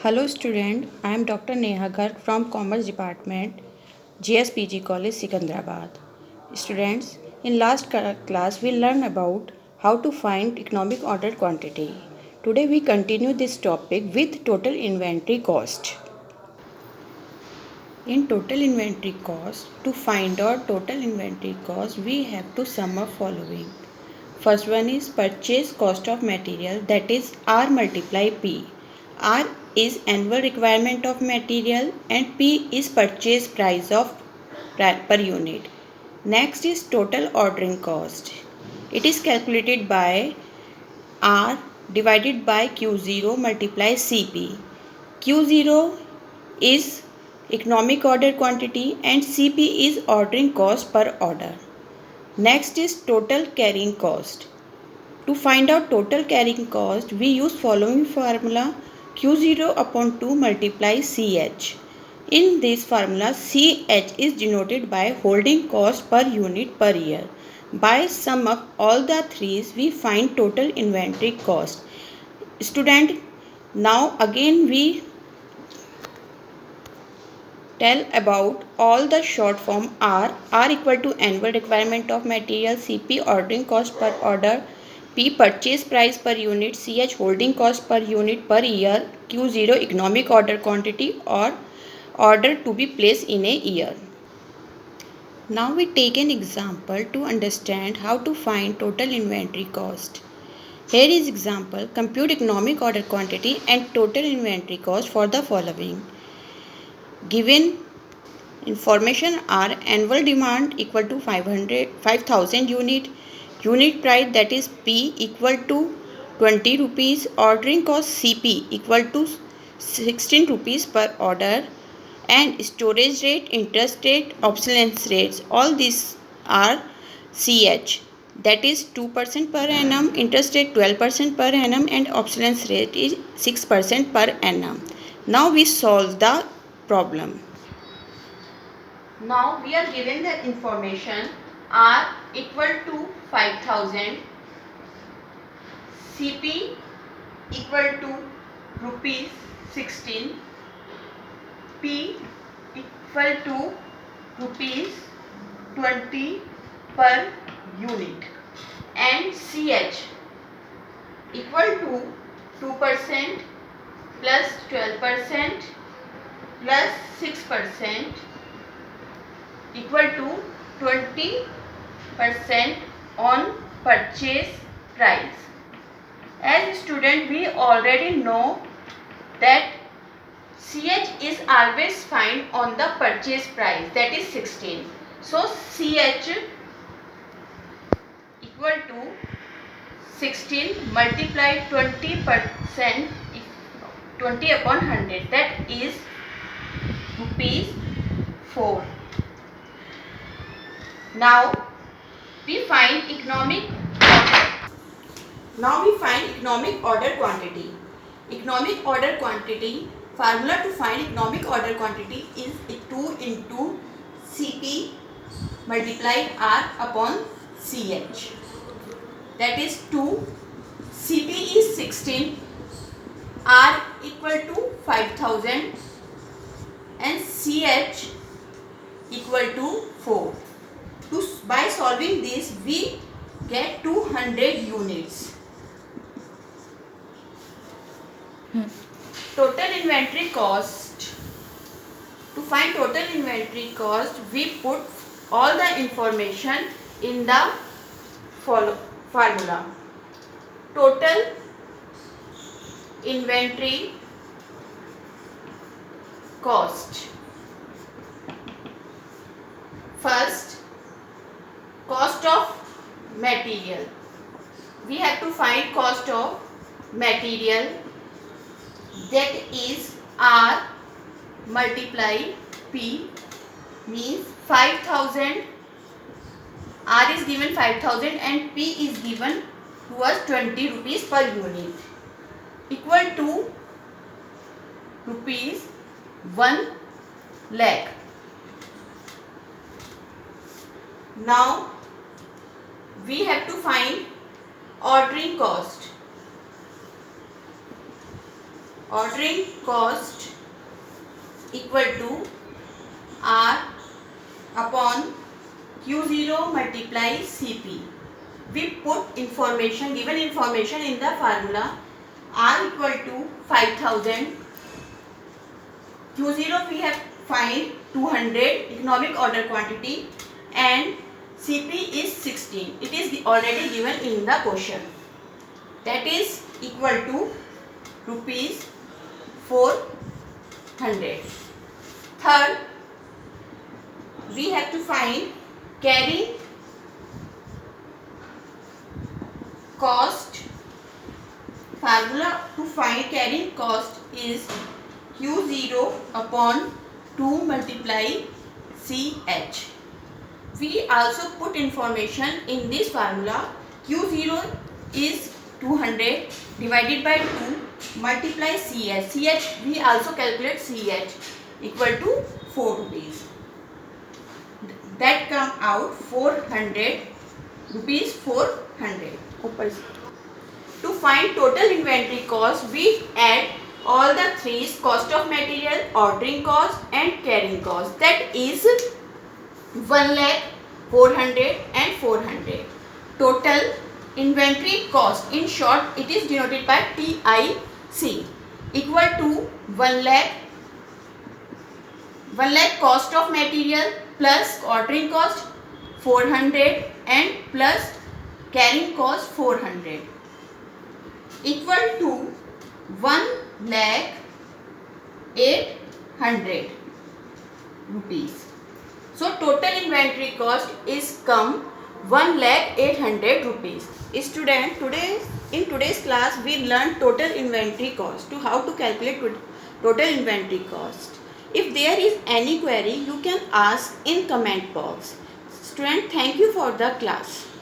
Hello student, I am Dr. Neha Garg from Commerce Department, JSPG College, Sikandrabad. Students, in last class we learned about how to find economic order quantity. Today we continue this topic with total inventory cost. In total inventory cost, to find out total inventory cost, we have to sum up following. First one is purchase cost of material, that is R multiply P. R is annual requirement of material and P is purchase price of per unit. Next is total ordering cost. It is calculated by R divided by Q0 multiply CP. Q0 is economic order quantity and CP is ordering cost per order. Next is total carrying cost. To find out total carrying cost, we use following formula Q0 upon 2 multiply CH. In this formula, CH is denoted by holding cost per unit per year. By sum up all the threes, we find total inventory cost. Student, now again we tell about all the short form R equal to annual requirement of material, CP ordering cost per order, P purchase price per unit, CH holding cost per unit per year, Q0 economic order quantity or order to be placed in a year. Now we take an example to understand how to find total inventory cost. Here is example, compute economic order quantity and total inventory cost for the following. Given information are annual demand equal to 5,000 unit price that is P equal to 20 rupees, ordering cost CP equal to 16 rupees per order, and storage rate, interest rate, obsolescence rates, all these are CH, that is 2% per annum, interest rate 12% per annum, and obsolescence rate is 6% per annum. Now we solve the problem. Now we are given the information R equal to 5,000, CP equal to rupees 16, P equal to rupees 20 per unit, and CH equal to 2% plus 12% plus 6% equal to 20% on purchase price. As student, we already know that CH is always found on the purchase price, that is 16. So CH equal to 16 multiply 20%, 20 upon 100, that is rupees 4. Now we find economic order quantity. Economic order quantity, formula to find economic order quantity is 2 into CP multiply R upon CH. That is 2, CP is 16, R equal to 5,000 and CH equal to 4. By solving this, we get 200 units. Total inventory cost. To find total inventory cost, we put all the information in the formula. Total inventory cost. First, cost of material. We have to find cost of material, that is R multiply P, means 5,000. R is given 5,000 and P is given to us 20 rupees per unit, equal to rupees 1 lakh. Now we have to find ordering cost. ordering cost equal to R upon Q0 multiply Cp. We put given information in the formula. R equal to 5000, Q0 we have find 200 economic order quantity, and Cp is 16. It is already given in the question. That is equal to rupees 400. Third, we have to find carrying cost. Formula to find carrying cost is Q0 upon 2 multiply CH. We also put information in this formula. Q0 is 200 divided by 2 multiply CH. CH we also calculate CH equal to 4 rupees. That come out 400 rupees 400. To find total inventory cost, we add all the three: cost of material, ordering cost and carrying cost. That is 1 lakh, 400 and 400. Total inventory cost, in short it is denoted by TIC, equal to 1 lakh cost of material plus ordering cost 400 and plus carrying cost 400, equal to 1 lakh 800 rupees. So total inventory cost is come 1 lakh 800 rupees. Student, in today's class we learned total inventory cost, to how to calculate total inventory cost. If there is any query, you can ask in comment box. Student, thank you for the class.